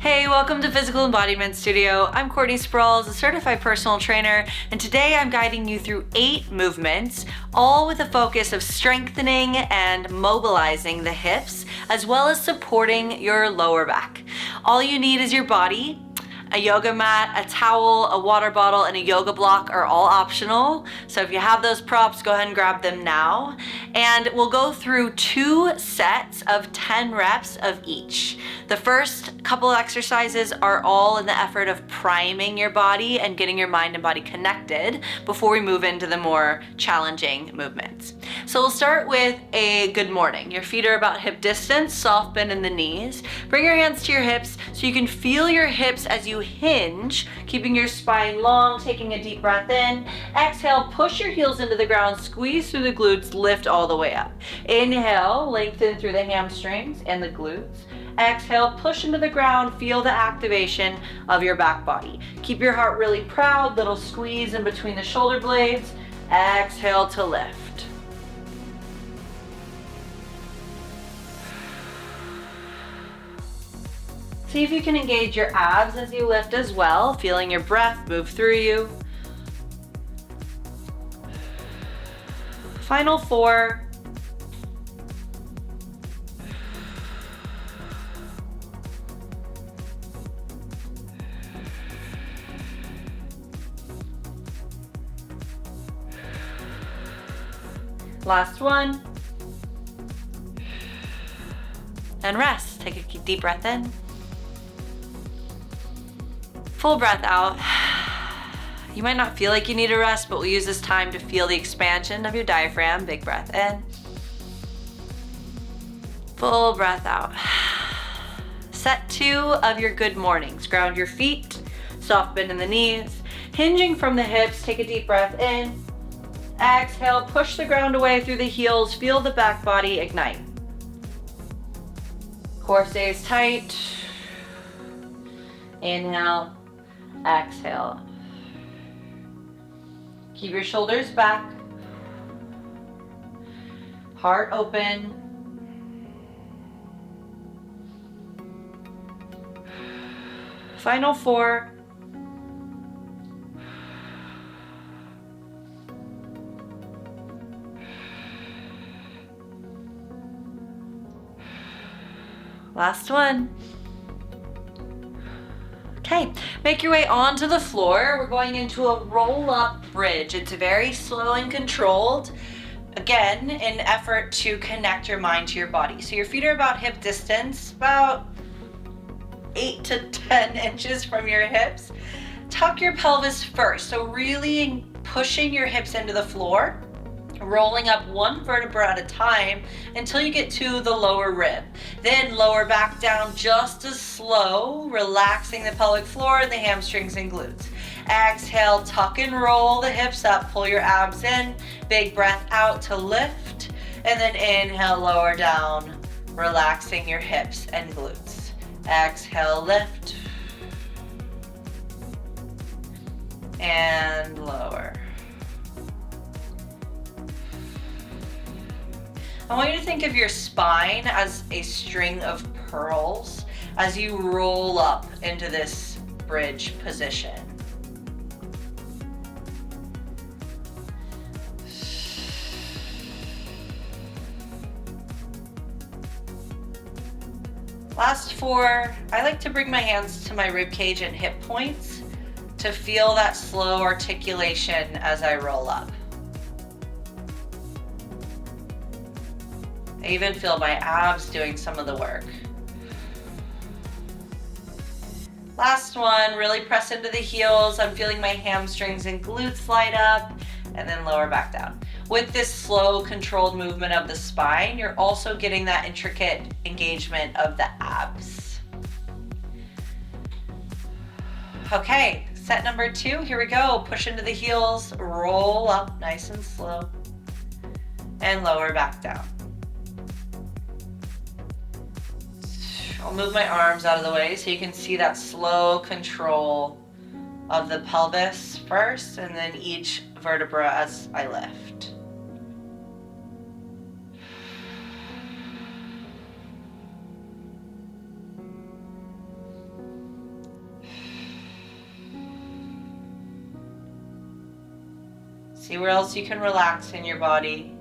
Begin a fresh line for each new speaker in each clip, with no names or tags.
Hey, welcome to Physical Embodiment Studio. I'm Courtney Sprawls, a certified personal trainer, and today I'm guiding you through 8 movements, all with a focus of strengthening and mobilizing the hips, as well as supporting your lower back. All you need is your body. A yoga mat, a towel, a water bottle, and a yoga block are all optional. So if you have those props, go ahead and grab them now. And we'll go through 2 sets of 10 reps of each. The first couple of exercises are all in the effort of priming your body and getting your mind and body connected before we move into the more challenging movements. So we'll start with a good morning. Your feet are about hip distance, soft bend in the knees. Bring your hands to your hips so you can feel your hips as you hinge, keeping your spine long, taking a deep breath in. Exhale, push your heels into the ground, squeeze through the glutes, lift all the way up. Inhale, lengthen through the hamstrings and the glutes. Exhale, push into the ground, feel the activation of your back body. Keep your heart really proud, little squeeze in between the shoulder blades. Exhale to lift. See if you can engage your abs as you lift as well, feeling your breath move through you. Final 4. Last one. And rest. Take a deep breath in. Full breath out. You might not feel like you need a rest, but we'll use this time to feel the expansion of your diaphragm. Big breath in. Full breath out. Set 2 of your good mornings. Ground your feet, soft bend in the knees. Hinging from the hips, take a deep breath in. Exhale, push the ground away through the heels. Feel the back body ignite. Core stays tight. Inhale. Exhale. Keep your shoulders back. Heart open. Final 4. Last one. Okay, make your way onto the floor. We're going into a roll-up bridge. It's very slow and controlled. Again, in effort to connect your mind to your body. So your feet are about hip distance, about 8 to 10 inches from your hips. Tuck your pelvis first. So really pushing your hips into the floor, rolling up 1 vertebra at a time until you get to the lower rib. Then lower back down just as slow, relaxing the pelvic floor and the hamstrings and glutes. Exhale, tuck and roll the hips up, pull your abs in, big breath out to lift, and then inhale, lower down, relaxing your hips and glutes. Exhale, lift, and lower. I want you to think of your spine as a string of pearls as you roll up into this bridge position. Last 4, I like to bring my hands to my rib cage and hip points to feel that slow articulation as I roll up. I even feel my abs doing some of the work. Last one, really press into the heels. I'm feeling my hamstrings and glutes light up, and then lower back down. With this slow, controlled movement of the spine, you're also getting that intricate engagement of the abs. Okay, set number 2, here we go. Push into the heels, roll up nice and slow, and lower back down. I'll move my arms out of the way so you can see that slow control of the pelvis first, and then each vertebra as I lift. See where else you can relax in your body.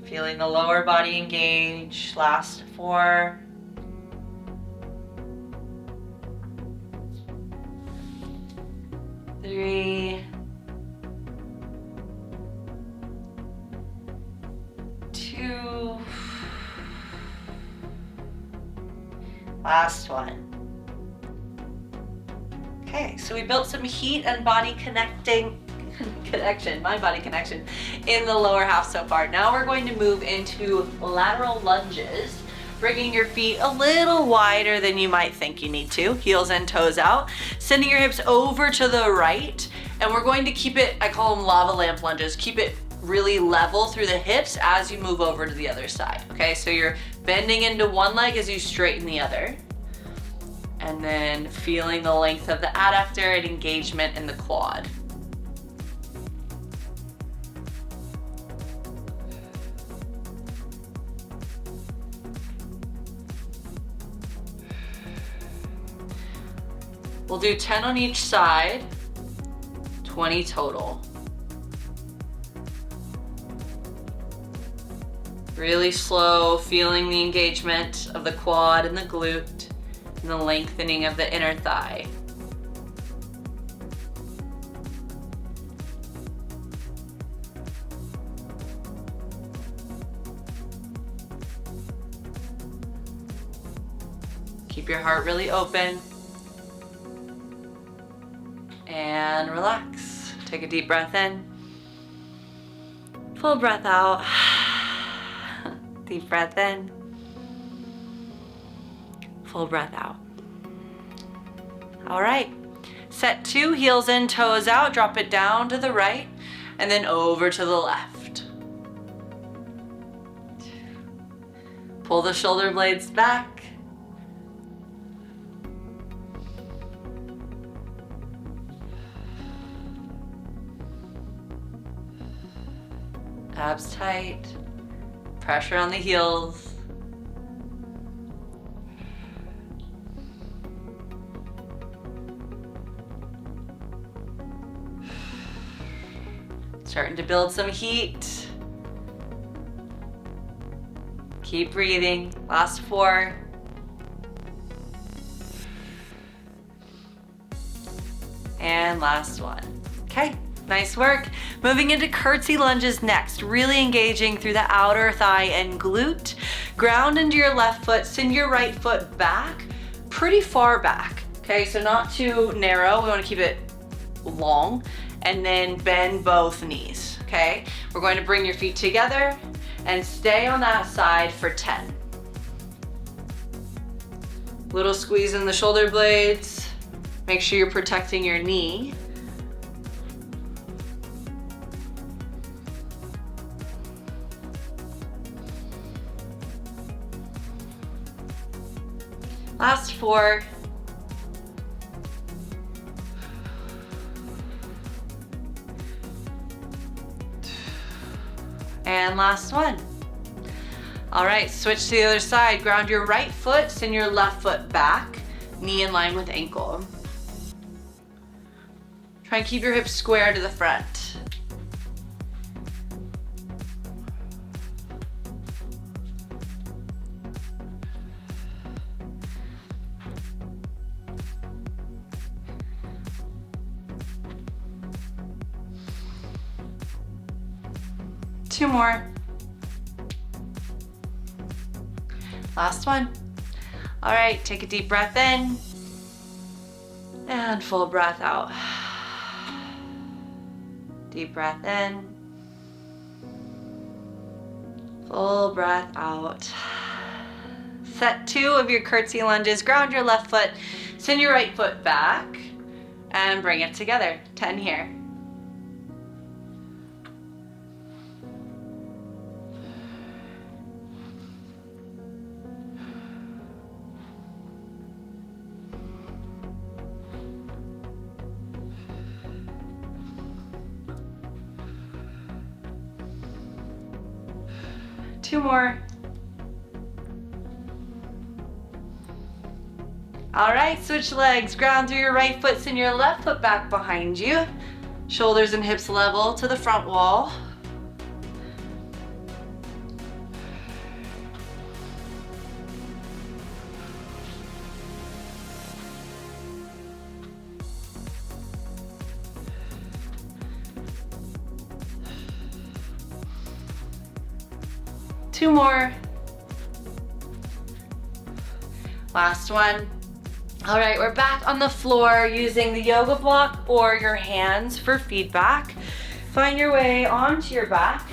Feeling the lower body engage. Last 4. 3. 2. Last 1. Okay, so we built some heat and body mind body connection in the lower half so far. Now we're going to move into lateral lunges, bringing your feet a little wider than you might think you need to, heels and toes out, sending your hips over to the right, and we're going to keep it, I call them lava lamp lunges, keep it really level through the hips as you move over to the other side. Okay, so you're bending into one leg as you straighten the other, and then feeling the length of the adductor and engagement in the quad. We'll do 10 on each side, 20 total. Really slow, feeling the engagement of the quad and the glute and the lengthening of the inner thigh. Keep your heart really open. And relax. Take a deep breath in. Full breath out. Deep breath in. Full breath out. All right. Set 2, heels in, toes out. Drop it down to the right and then over to the left. Pull the shoulder blades back. Abs tight, pressure on the heels. Starting to build some heat. Keep breathing. Last 4. And last 1. Okay. Nice work. Moving into curtsy lunges next, really engaging through the outer thigh and glute. Ground into your left foot, send your right foot back, pretty far back. Okay, so not too narrow. We want to keep it long, and then bend both knees. Okay, we're going to bring your feet together and stay on that side for 10. Little squeeze in the shoulder blades. Make sure you're protecting your knee. Last 4. And last 1. All right, switch to the other side. Ground your right foot, send your left foot back, knee in line with ankle. Try and keep your hips square to the front. Two more. Last one. All right, take a deep breath in and full breath out. Deep breath in, full breath out. Set 2 of your curtsy lunges. Ground your left foot, send your right foot back, and bring it together. 10 here. Two more. All right, switch legs. Ground through your right foot, send your left foot back behind you. Shoulders and hips level to the front wall. Two more. Last one. All right, we're back on the floor using the yoga block or your hands for feedback. Find your way onto your back.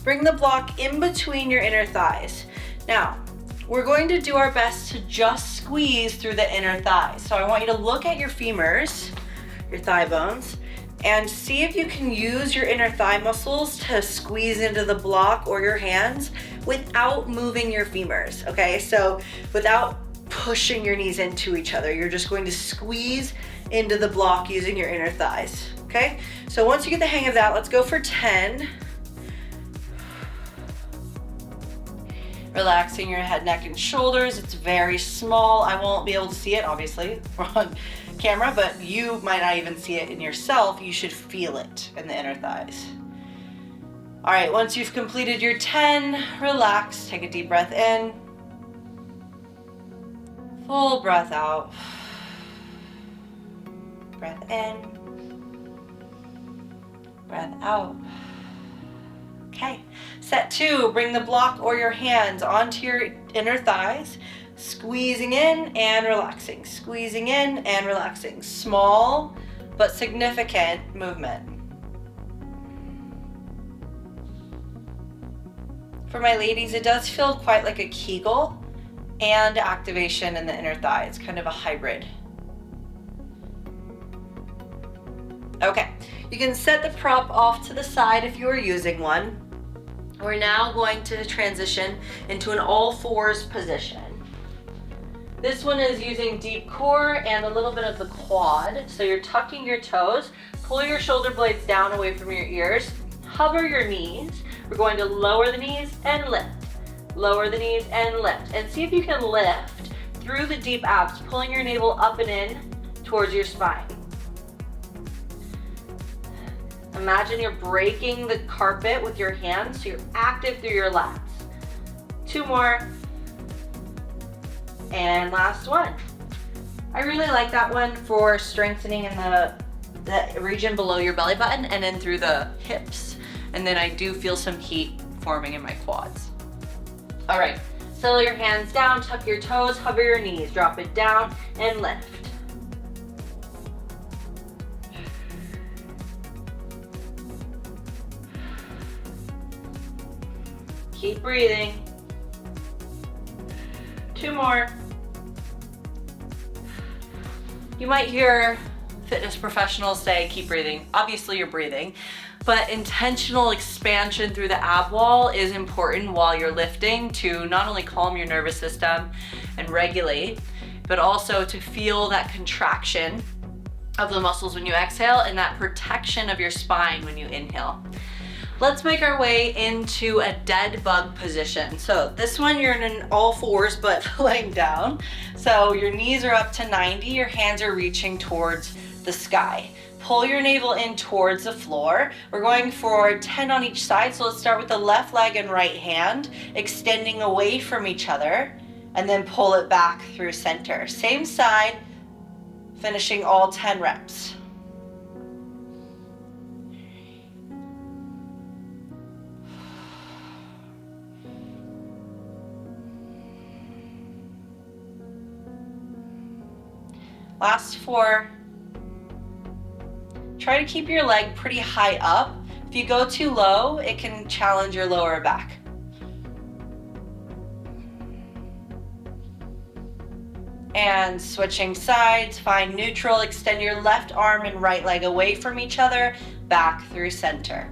Bring the block in between your inner thighs. Now, we're going to do our best to just squeeze through the inner thighs. So I want you to look at your femurs, your thigh bones, and see if you can use your inner thigh muscles to squeeze into the block or your hands without moving your femurs, okay? So without pushing your knees into each other, you're just going to squeeze into the block using your inner thighs, okay? So once you get the hang of that, let's go for 10. Relaxing your head, neck, and shoulders. It's very small. I won't be able to see it, obviously, on camera, but you might not even see it in yourself. You should feel it in the inner thighs. All right, once you've completed your 10, relax, take a deep breath in. Full breath out. Breath in. Breath out. Okay, set 2, bring the block or your hands onto your inner thighs, squeezing in and relaxing, squeezing in and relaxing. Small but significant movement. For my ladies, it does feel quite like a Kegel and activation in the inner thigh. It's kind of a hybrid. Okay, you can set the prop off to the side if you are using one. We're now going to transition into an all fours position. This one is using deep core and a little bit of the quad. So you're tucking your toes, pull your shoulder blades down away from your ears, hover your knees. We're going to lower the knees and lift, lower the knees and lift. And see if you can lift through the deep abs, pulling your navel up and in towards your spine. Imagine you're breaking the carpet with your hands, so you're active through your lats. 2 more. And last one. I really like that one for strengthening in the region below your belly button and then through the hips. And then I do feel some heat forming in my quads. All right, settle your hands down, tuck your toes, hover your knees, drop it down and lift. Keep breathing. 2 more. You might hear fitness professionals say, keep breathing. Obviously you're breathing, but intentional expansion through the ab wall is important while you're lifting to not only calm your nervous system and regulate, but also to feel that contraction of the muscles when you exhale and that protection of your spine when you inhale. Let's make our way into a dead bug position. So this one, you're in an all fours, but laying down. So your knees are up to 90, your hands are reaching towards the sky. Pull your navel in towards the floor. We're going for 10 on each side. So let's start with the left leg and right hand, extending away from each other, and then pull it back through center. Same side, finishing all 10 reps. Last 4. Try to keep your leg pretty high up. If you go too low, it can challenge your lower back. And switching sides, find neutral, extend your left arm and right leg away from each other, back through center.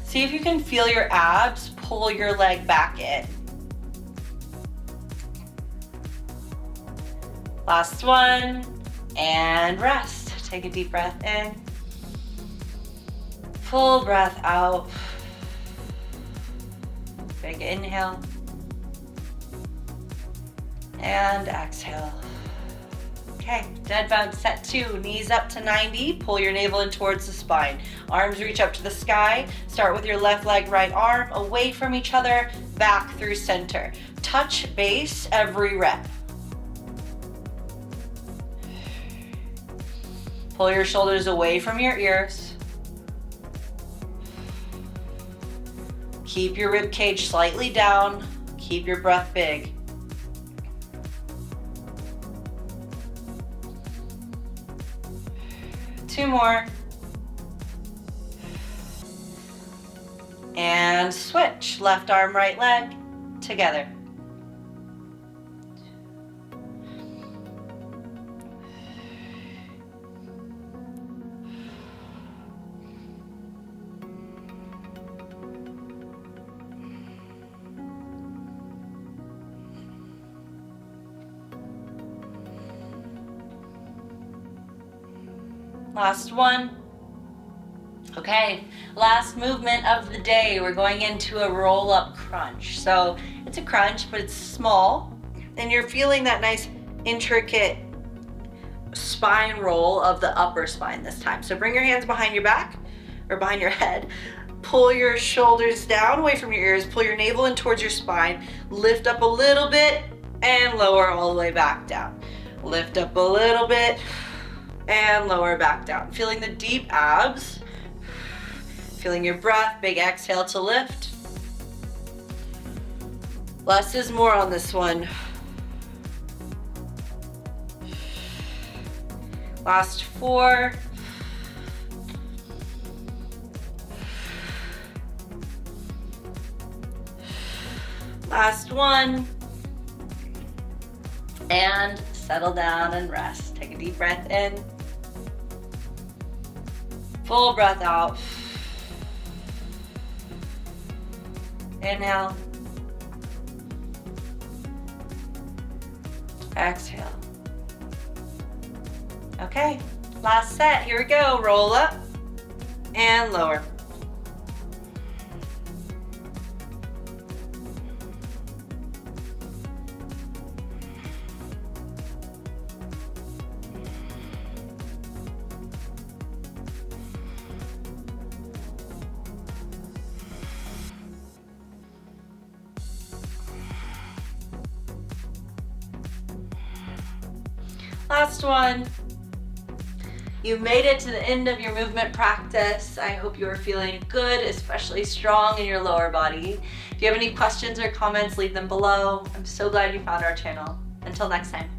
See if you can feel your abs pull your leg back in. Last one, and rest. Take a deep breath in. Full breath out. Big inhale. And exhale. Okay, dead bug set 2. Knees up to 90. Pull your navel in towards the spine. Arms reach up to the sky. Start with your left leg, right arm, away from each other, back through center. Touch base every rep. Pull your shoulders away from your ears. Keep your rib cage slightly down. Keep your breath big. Two more. And switch. Left arm, right leg, together. Last one. Okay, last movement of the day. We're going into a roll-up crunch. So it's a crunch, but it's small, and you're feeling that nice, intricate spine roll of the upper spine this time. So bring your hands behind your back, or behind your head. Pull your shoulders down away from your ears. Pull your navel in towards your spine. Lift up a little bit, and lower all the way back down. Lift up a little bit, and lower back down. Feeling the deep abs. Feeling your breath. Big exhale to lift. Less is more on this one. Last 4. Last 1. And settle down and rest. Take a deep breath in. Full breath out. Inhale. Exhale. Okay, last set. Here we go. Roll up and lower. Last one. You made it to the end of your movement practice. I hope you are feeling good, especially strong in your lower body. If you have any questions or comments, leave them below. I'm so glad you found our channel. Until next time.